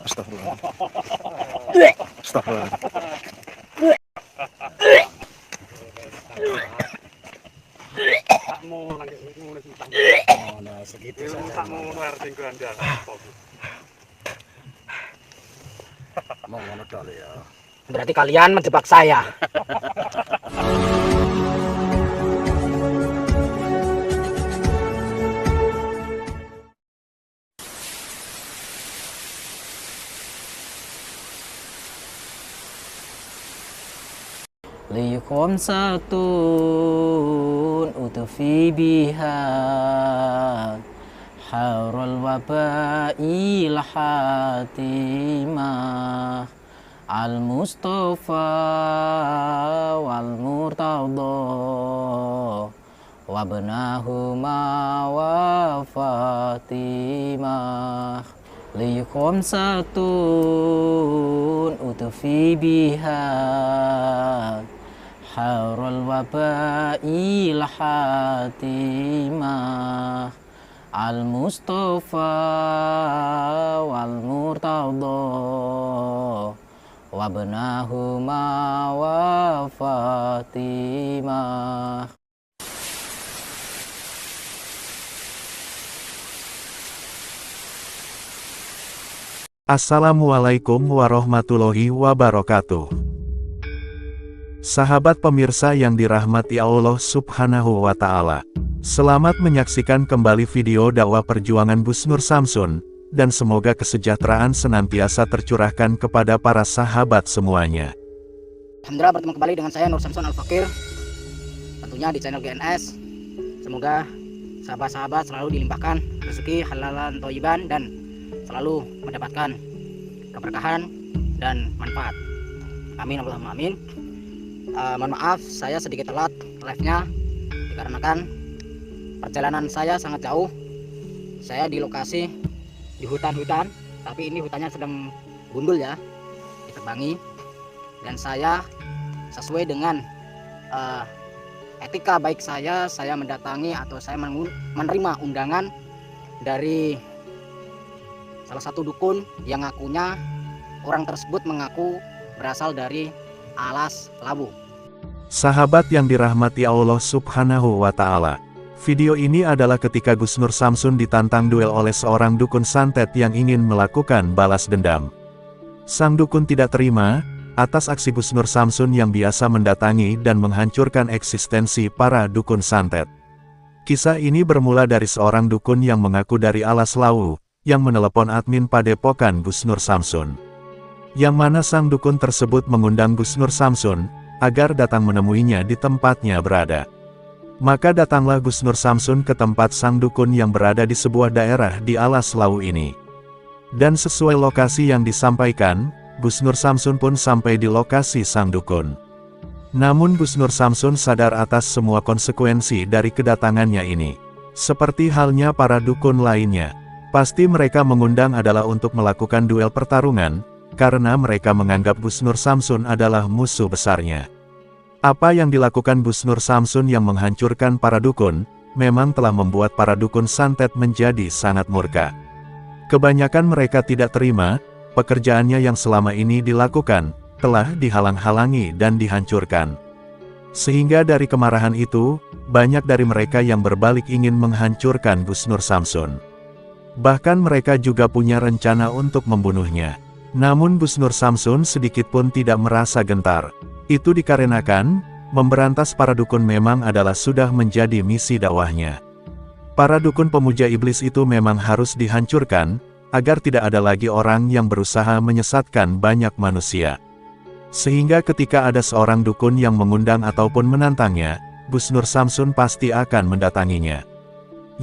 Astagfirullah. Astagfirullah. Oh, nah segitu saja. Mau ngono tok ya. Berarti kalian menjebak saya. Likom satun utufi biha harul wabail hatimah al mustafa wal murtada wabnahuma wa fatimah likom satun utufi biha harul wabail hatimah al mustafa wal murtada wabnahuma wa fatimah. Assalamualaikum warahmatullahi wabarakatuh. Sahabat pemirsa yang dirahmati Allah Subhanahu wa Ta'ala, selamat menyaksikan kembali video dakwah perjuangan Gus Nur Samsun, dan semoga kesejahteraan senantiasa tercurahkan kepada para sahabat semuanya. Alhamdulillah bertemu kembali dengan saya Nur Samsun Al-Fakir, tentunya di channel GNS. Semoga sahabat-sahabat selalu dilimpahkan rezeki halalan thayyiban dan selalu mendapatkan keberkahan dan manfaat. Amin Allahumma amin. Mohon maaf saya sedikit telat live-nya dikarenakan perjalanan saya sangat jauh. Saya di lokasi di hutan-hutan, tapi ini hutannya sedang gundul ya, ditebangi, dan saya sesuai dengan etika baik saya mendatangi atau saya menerima undangan dari salah satu dukun yang ngakunya orang tersebut mengaku berasal dari Alas Lawu. Sahabat yang dirahmati Allah Subhanahu wa Ta'ala, video ini adalah ketika Gus Nur Samsun ditantang duel oleh seorang dukun santet yang ingin melakukan balas dendam. Sang dukun tidak terima atas aksi Gus Nur Samsun yang biasa mendatangi dan menghancurkan eksistensi para dukun santet. Kisah ini bermula dari seorang dukun yang mengaku dari Alas Lawu, yang menelepon admin padepokan Gus Nur Samsun. Yang mana sang dukun tersebut mengundang Gus Nur Samsun agar datang menemuinya di tempatnya berada. Maka datanglah Gus Nur Samsun ke tempat sang dukun yang berada di sebuah daerah di Alas Lawu ini. Dan sesuai lokasi yang disampaikan, Gus Nur Samsun pun sampai di lokasi sang dukun. Namun Gus Nur Samsun sadar atas semua konsekuensi dari kedatangannya ini. Seperti halnya para dukun lainnya, pasti mereka mengundang adalah untuk melakukan duel pertarungan, karena mereka menganggap Gus Nur Samsun adalah musuh besarnya. Apa yang dilakukan Gus Nur Samsun yang menghancurkan para dukun, memang telah membuat para dukun santet menjadi sangat murka. Kebanyakan mereka tidak terima, pekerjaannya yang selama ini dilakukan, telah dihalang-halangi dan dihancurkan. Sehingga dari kemarahan itu, banyak dari mereka yang berbalik ingin menghancurkan Gus Nur Samsun. Bahkan mereka juga punya rencana untuk membunuhnya. Namun Gus Nur Samsun sedikit pun tidak merasa gentar. Itu dikarenakan, memberantas para dukun memang adalah sudah menjadi misi dakwahnya. Para dukun pemuja iblis itu memang harus dihancurkan, agar tidak ada lagi orang yang berusaha menyesatkan banyak manusia. Sehingga ketika ada seorang dukun yang mengundang ataupun menantangnya, Gus Nur Samsun pasti akan mendatanginya.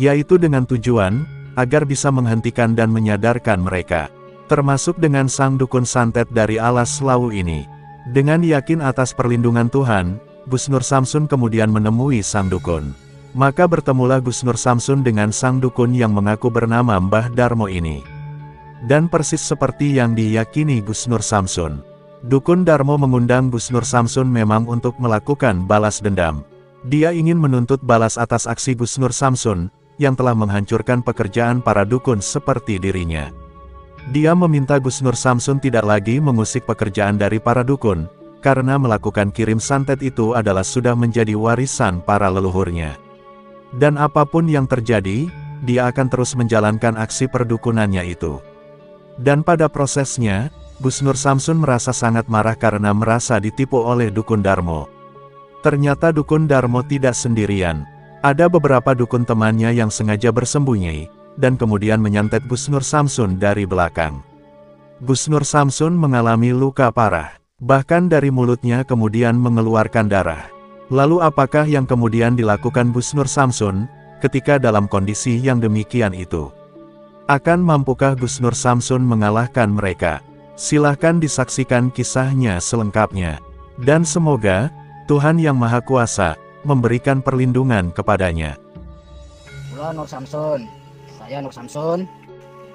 Yaitu dengan tujuan, agar bisa menghentikan dan menyadarkan mereka. Termasuk dengan sang dukun santet dari Alas Lawu ini. Dengan yakin atas perlindungan Tuhan, Gus Nur Samsun kemudian menemui sang dukun. Maka bertemulah Gus Nur Samsun dengan sang dukun yang mengaku bernama Mbah Darmo ini. Dan persis seperti yang diyakini Gus Nur Samsun, dukun Darmo mengundang Gus Nur Samsun memang untuk melakukan balas dendam. Dia ingin menuntut balas atas aksi Gus Nur Samsun, yang telah menghancurkan pekerjaan para dukun seperti dirinya. Dia meminta Gus Nur Samsun tidak lagi mengusik pekerjaan dari para dukun, karena melakukan kirim santet itu adalah sudah menjadi warisan para leluhurnya. Dan apapun yang terjadi, dia akan terus menjalankan aksi perdukunannya itu. Dan pada prosesnya, Gus Nur Samsun merasa sangat marah karena merasa ditipu oleh dukun Darmo. Ternyata dukun Darmo tidak sendirian. Ada beberapa dukun temannya yang sengaja bersembunyi, dan kemudian menyantet Gus Nur Samsun dari belakang. Gus Nur Samsun mengalami luka parah. Bahkan dari mulutnya kemudian mengeluarkan darah. Lalu apakah yang kemudian dilakukan Gus Nur Samsun, ketika dalam kondisi yang demikian itu? Akan mampukah Gus Nur Samsun mengalahkan mereka? Silahkan disaksikan kisahnya selengkapnya. Dan semoga, Tuhan Yang Maha Kuasa, memberikan perlindungan kepadanya. Halo Nur Samsun, saya Nur Samsun.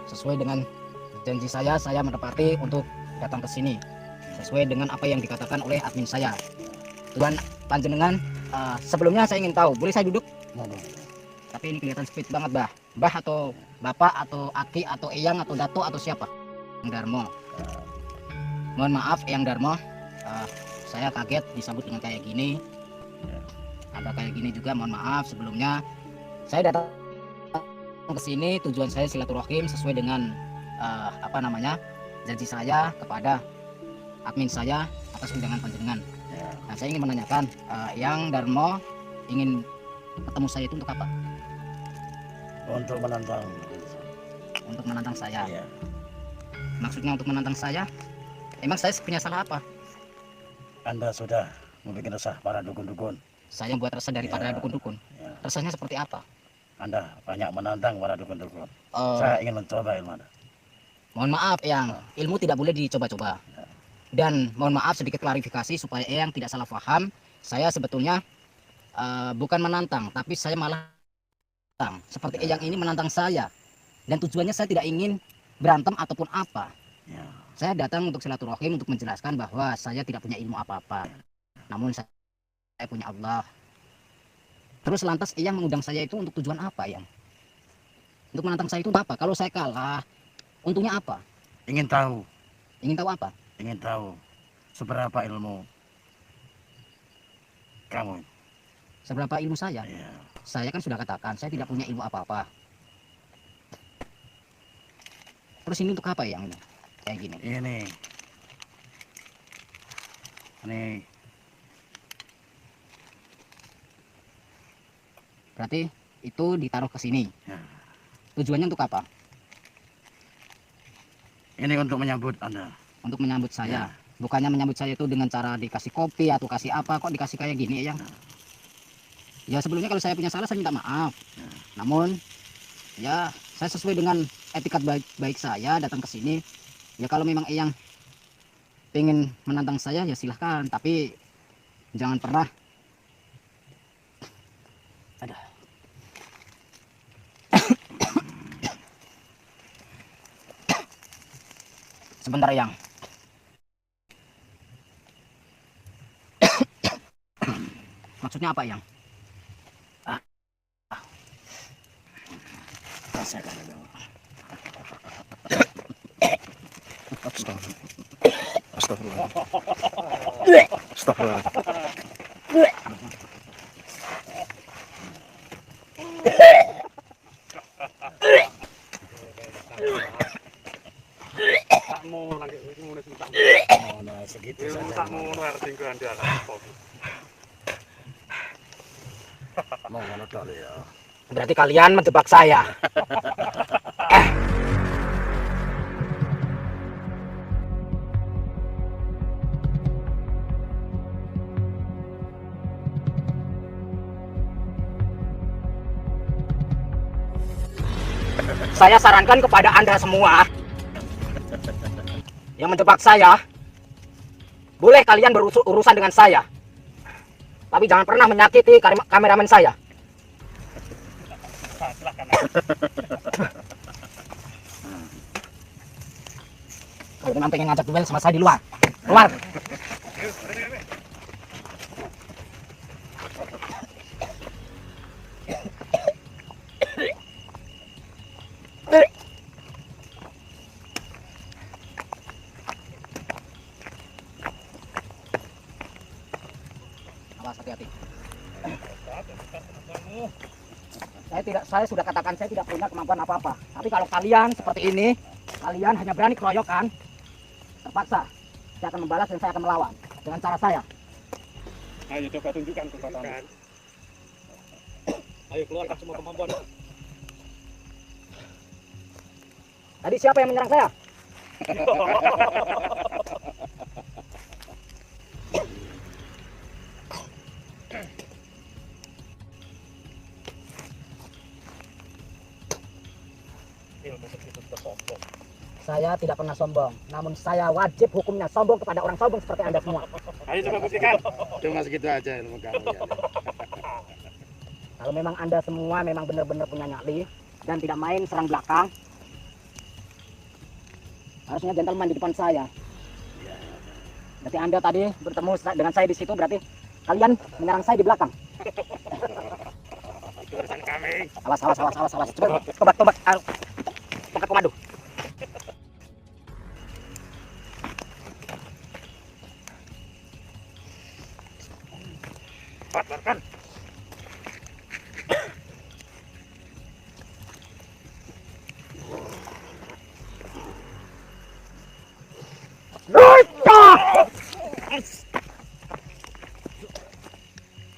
Sesuai dengan janji saya menepati untuk datang ke sini. Sesuai dengan apa yang dikatakan oleh admin saya. Tuhan panjenengan, sebelumnya saya ingin tahu, boleh saya duduk? Tapi ini kelihatan speed banget, Bah. Bah atau Bapak atau Aki atau Eyang atau Dato atau siapa? Yang Darmo. Mohon maaf Eyang Darmo, saya kaget disambut dengan kayak gini. Ada kayak gini juga, mohon maaf sebelumnya. Saya datang ke sini tujuan saya silaturahim sesuai dengan janji saya kepada admin saya atas undangan panjenengan. Nah, saya ingin menanyakan, Yang Darmo ingin ketemu saya itu untuk apa? Untuk menantang. Untuk menantang saya. Ya. Maksudnya untuk menantang saya? Emang saya punya salah apa? Anda sudah membuat resah para dukun-dukun. Saya buat resah daripada dukun-dukun. Ya. Resahnya seperti apa? Anda banyak menantang para dukun-dukun. Oh. Saya ingin mencoba ilmu Anda. Mohon maaf Yang, ilmu tidak boleh dicoba-coba. Dan mohon maaf sedikit klarifikasi supaya Yang tidak salah paham. Saya sebetulnya bukan menantang, tapi saya malah menantang. Seperti Yang ini menantang saya. Dan tujuannya saya tidak ingin berantem ataupun apa. Ya. Saya datang untuk silaturahim untuk menjelaskan bahwa saya tidak punya ilmu apa-apa. Namun saya punya Allah. Terus lantas Yang mengundang saya itu untuk tujuan apa Yang? Untuk menantang saya itu apa? Kalau saya kalah, untungnya apa? Ingin tahu. Ingin tahu apa? Ingin tahu seberapa ilmu kamu. Seberapa ilmu saya? Ya. Saya kan sudah katakan saya tidak punya ilmu apa-apa. Terus ini untuk apa Yang? Kayak gini. Ini Berarti itu ditaruh ke sini. ya. Tujuannya untuk apa? Ini untuk menyambut Anda. Untuk menyambut Ya. saya. Bukannya menyambut saya itu dengan cara dikasih kopi atau kasih apa, kok dikasih kayak gini Yang? Ya sebelumnya kalau saya punya salah saya minta maaf. Namun ya saya sesuai dengan etikat baik saya datang ke sini. Ya kalau memang Eyang pengen menantang saya ya silahkan, tapi jangan pernah sebentar Yang. Maksudnya apa Yang? Rasakan dulu. Astagfirullah. Astagfirullah. Segitu saja. Mau mana kali ya? Berarti kalian menjebak saya. Saya sarankan kepada Anda semua yang menjebak saya, boleh kalian berurusan dengan saya, tapi jangan pernah menyakiti kameramen saya. Kalau memang pengen ngajak duel sama saya di luar, keluar. Awas, hati-hati. Saya sudah katakan saya tidak punya kemampuan apa-apa. Tapi kalau kalian seperti ini, kalian hanya berani keroyokan, terpaksa saya akan membalas dan saya akan melawan dengan cara saya. Ayo coba tunjukkan kekuatanmu. Ayo keluarkan semua kemampuan. Tadi siapa yang menyerang saya? Saya tidak pernah sombong, namun saya wajib hukumnya sombong kepada orang sombong seperti Anda semua. Ayo coba buktikan. Cuma segitu aja ilmu kamu ya. Kalau memang Anda semua memang benar-benar punya nyali dan tidak main serang belakang, harusnya gentleman di depan saya. Berarti Anda tadi bertemu dengan saya di situ, berarti kalian menyerang saya di belakang. Itu urusan kami. Awas. Coba tongkat komando. Patlarkan.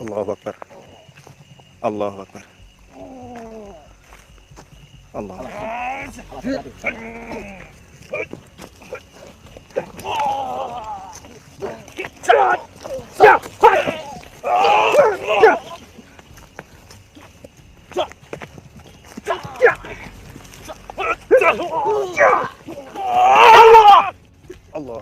Allahu Akbar. Allahu Akbar. Allah. Allah.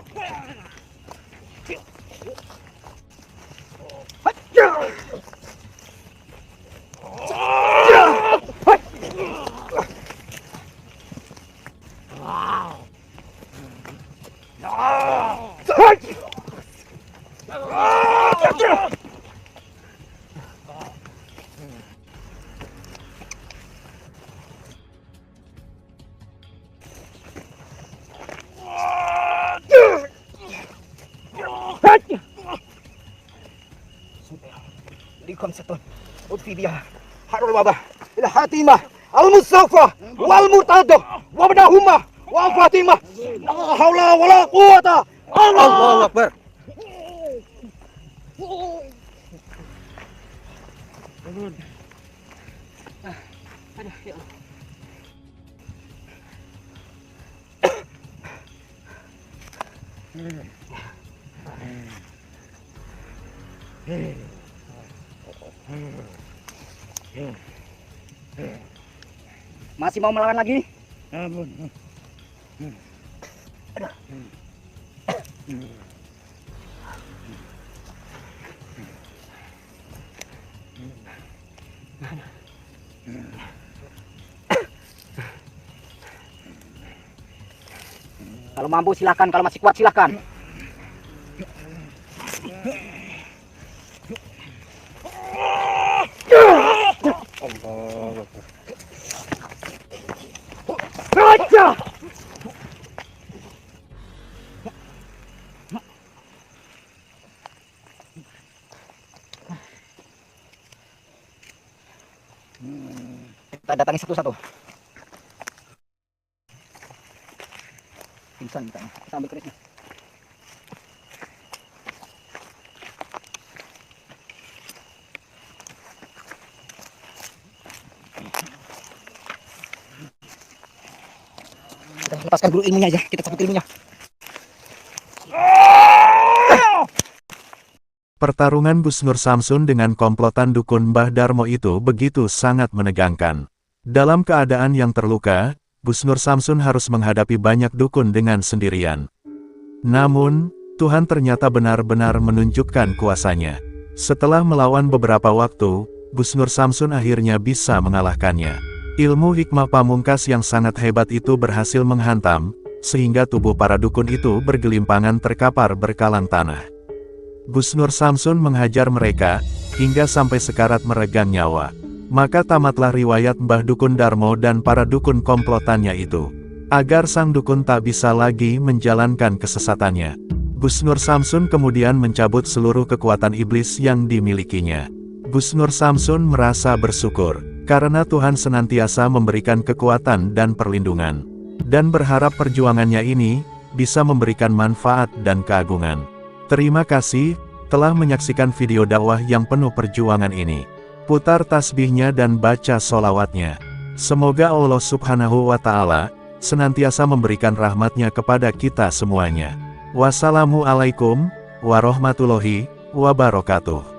Khamsatun udfidiyah harul wabah ila hatimah al-mustafa wal murtadah wa badahumah wa fatimah la haula wala quwata Allahu Akbar. Masih mau melawan lagi? Ampun. Kalau mampu silakan, kalau masih kuat silakan. Allahu Akbar. Raja! Kita datangi satu-satu. Pingsan kita. Kita ambil kerisnya. Kita lepaskan dulu ilmunya aja. Kita cabut ilmunya. Pertarungan Gus Nur Samsun dengan komplotan dukun Mbah Darmo itu begitu sangat menegangkan. Dalam keadaan yang terluka, Gus Nur Samsun harus menghadapi banyak dukun dengan sendirian. Namun, Tuhan ternyata benar-benar menunjukkan kuasanya. Setelah melawan beberapa waktu, Gus Nur Samsun akhirnya bisa mengalahkannya. Ilmu hikmah pamungkas yang sangat hebat itu berhasil menghantam, sehingga tubuh para dukun itu bergelimpangan terkapar berkalang tanah. Gus Nur Samsun menghajar mereka, hingga sampai sekarat meregang nyawa. Maka tamatlah riwayat Mbah Dukun Darmo dan para dukun komplotannya itu. Agar sang dukun tak bisa lagi menjalankan kesesatannya. Gus Nur Samsun kemudian mencabut seluruh kekuatan iblis yang dimilikinya. Gus Nur Samsun merasa bersyukur, karena Tuhan senantiasa memberikan kekuatan dan perlindungan. Dan berharap perjuangannya ini, bisa memberikan manfaat dan keagungan. Terima kasih, telah menyaksikan video dakwah yang penuh perjuangan ini. Putar tasbihnya dan baca sholawatnya. Semoga Allah Subhanahu wa Ta'ala senantiasa memberikan rahmatnya kepada kita semuanya. Wassalamualaikum warahmatullahi wabarakatuh.